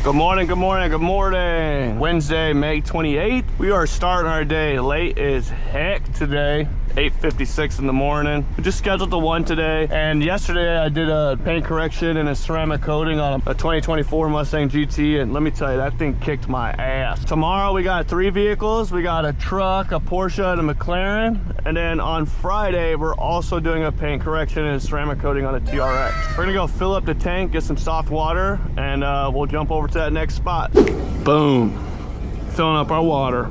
Good morning, good morning, good morning. Wednesday, May 28th. We are starting our day late as heck today. 8:56 in the morning. We just scheduled the one today, and yesterday I did a paint correction and a ceramic coating on a 2024 Mustang GT, and let me tell you, that thing kicked my ass. Tomorrow we got 3 vehicles. We got a truck, a Porsche, and a McLaren, and then on Friday we're also doing a paint correction and a ceramic coating on a TRX. We're gonna go fill up the tank, get some soft water, and we'll jump over to that next spot. Boom, filling up our water.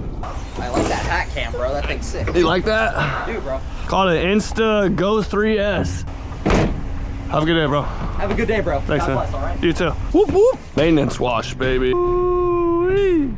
I like that hat cam, bro. That thing's sick. You like that? Dude, bro. Call it Insta Go 3S. Have a good day, bro. Have a good day, bro. Thanks, God man. bless, all right? You too. Whoop, whoop. Maintenance wash, baby. Ooh-wee.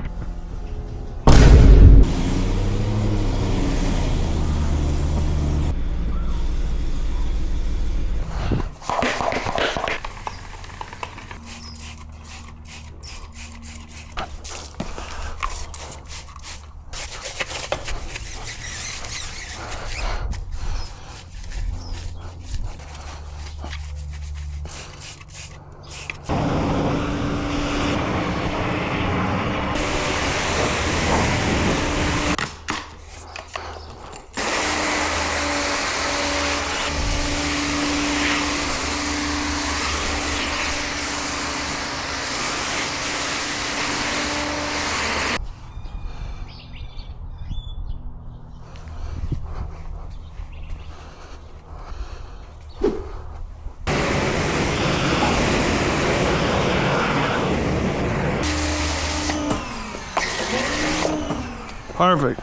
Perfect.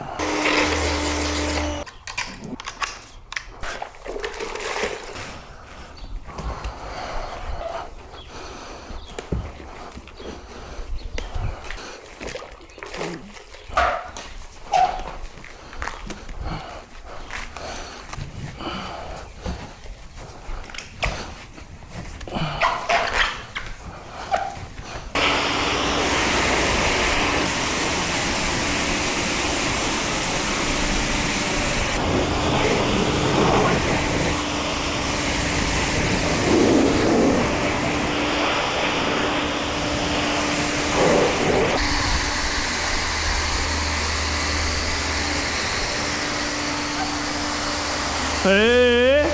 Hey,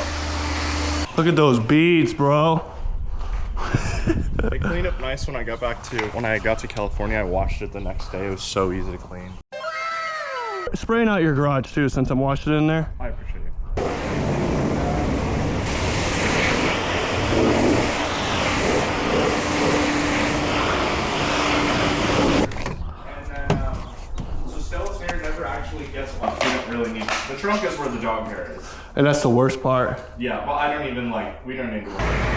look at those beads, bro. They cleaned up nice when I got to California. I washed it the next day. It was so easy to clean. Spraying out your garage too, since I'm washing it in there. I appreciate you. And then, so Stella's hair never actually gets off. We don't really need it. The trunk is where the dog hair is. And that's the worst part. Yeah, well, I don't even we don't need to worry.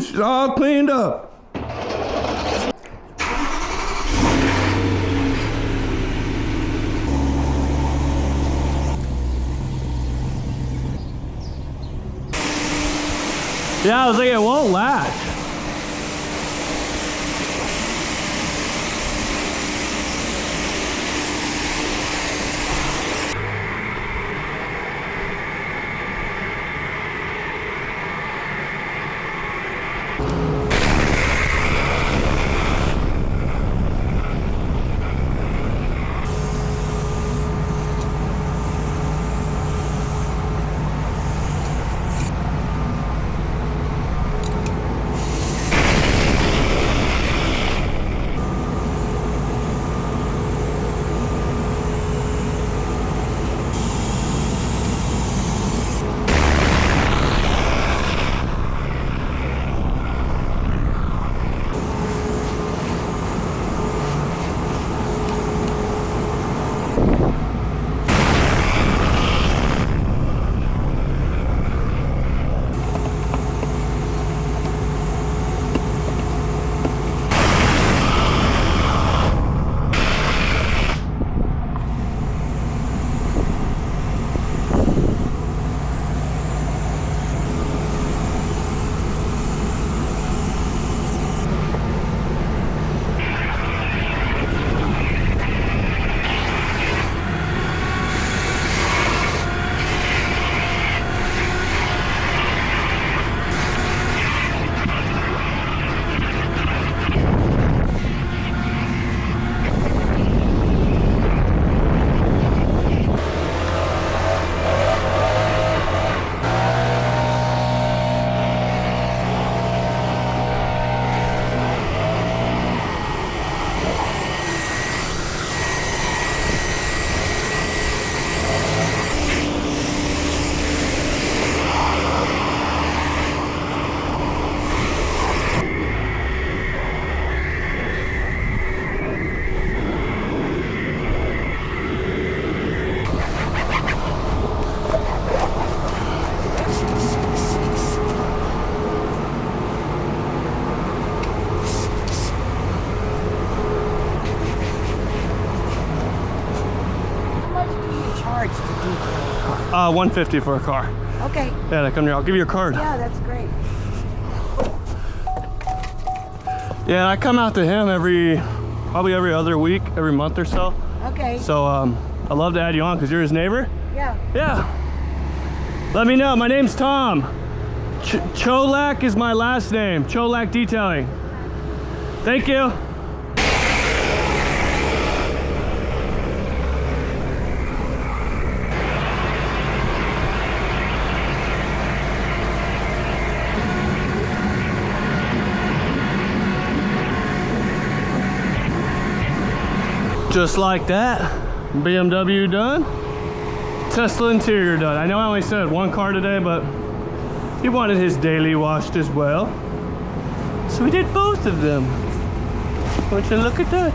She's all cleaned up. Yeah, I was like, it won't latch. charge to detail a car? 150 for a car. Okay. Yeah, they come here. I'll give you a card. Yeah, that's great. Yeah, I come out to him probably every other week, every month or so. Okay. So I'd love to add you on because you're his neighbor. Yeah. Yeah. Let me know. My name's Tom. Cholak is my last name. Cholak Detailing. Thank you. Just like that, BMW done, Tesla interior done. I know I only said one car today, but he wanted his daily washed as well. So we did both of them. Would you look at that?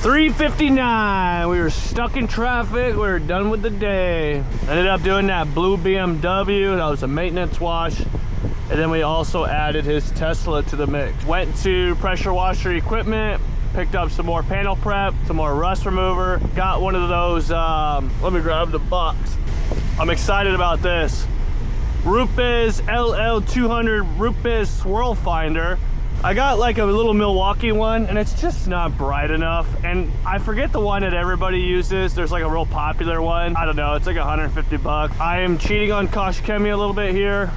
3:59, we were stuck in traffic, we were done with the day. Ended up doing that blue BMW, that was a maintenance wash. And then we also added his Tesla to the mix. Went to pressure washer equipment, picked up some more panel prep, some more rust remover. Got one of those, let me grab the box. I'm excited about this. Rupes LL200 Rupes Swirl Finder. I got like a little Milwaukee one and it's just not bright enough. And I forget the one that everybody uses. There's like a real popular one. I don't know, it's like 150 bucks. I am cheating on Kosh Chemie a little bit here.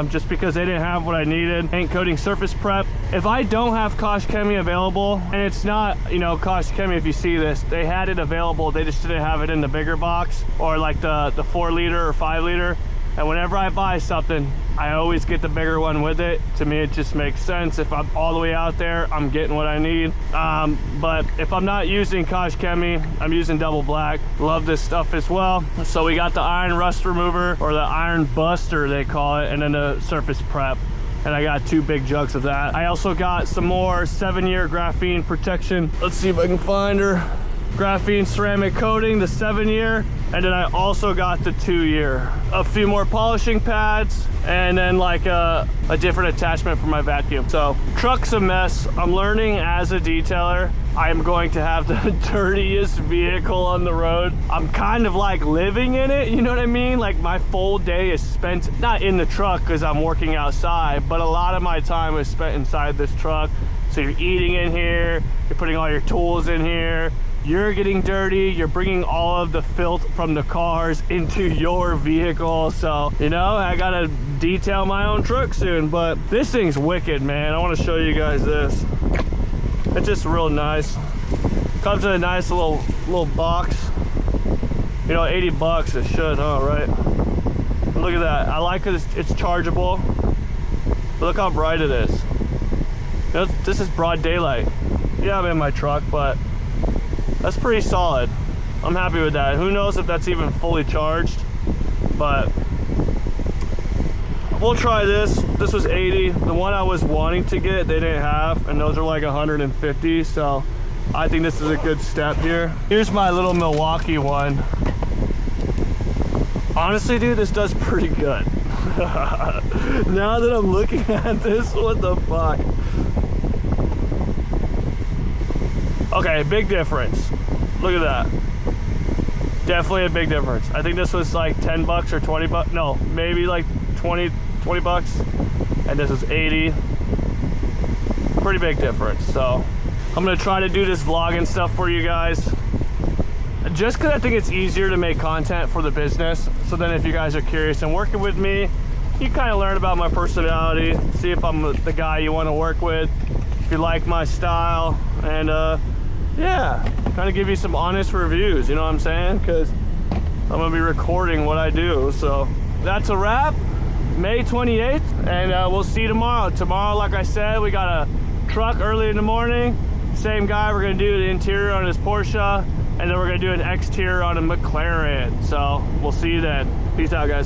Just because they didn't have what I needed. Paint coating surface prep. If I don't have Kosh Chemie available, and it's not, you know, Kosh Chemie, if you see this, they had it available, they just didn't have it in the bigger box or like the 4 liter or 5 liter. And whenever I buy something, I always get the bigger one with it. To me, it just makes sense. If I'm all the way out there, I'm getting what I need. But if I'm not using Kosh Chemie, I'm using Double Black. Love this stuff as well. So we got the iron rust remover, or the iron buster they call it, and then the surface prep. And I got 2 big jugs of that. I also got some more 7-year graphene protection. Let's see if I can find her. Graphene ceramic coating, the 7-year. And then I also got the 2-year. A few more polishing pads, and then like a different attachment for my vacuum. So truck's a mess. I'm learning as a detailer. I'm going to have the dirtiest vehicle on the road. I'm kind of like living in it, you know what I mean? Like my full day is spent, not in the truck because I'm working outside, but a lot of my time is spent inside this truck. So you're eating in here, you're putting all your tools in here, you're getting dirty, you're bringing all of the filth from the cars into your vehicle. So, you know, I gotta detail my own truck soon, but this thing's wicked, man. I wanna show you guys this. It's just real nice. Comes in a nice little box. You know, 80 bucks it should, huh, right? Look at that. I like it, it's chargeable. But look how bright it is. You know, this is broad daylight. Yeah, I'm in my truck, but that's pretty solid. I'm happy with that. Who knows if that's even fully charged, but we'll try this. This was 80. The one I was wanting to get, they didn't have, and those are like 150. So I think this is a good step here. Here's my little Milwaukee one. Honestly, dude, this does pretty good. Now that I'm looking at this, what the fuck? Okay, big difference. Look at that. Definitely a big difference. I think this was like 10 bucks or 20 bucks. No, maybe like 20 bucks. And this is 80. Pretty big difference. So I'm gonna try to do this vlogging stuff for you guys. Just because I think it's easier to make content for the business. So then if you guys are curious and working with me, you kind of learn about my personality, see if I'm the guy you want to work with, if you like my style, and yeah, kind of give you some honest reviews, you know what I'm saying? Because I'm gonna be recording what I do. So that's a wrap. May 28th, and we'll see you tomorrow. Tomorrow, like I said, we got a truck early in the morning. Same guy, we're gonna do the interior on his Porsche, and then we're gonna do an exterior on a McLaren. So we'll see you then. Peace out, guys.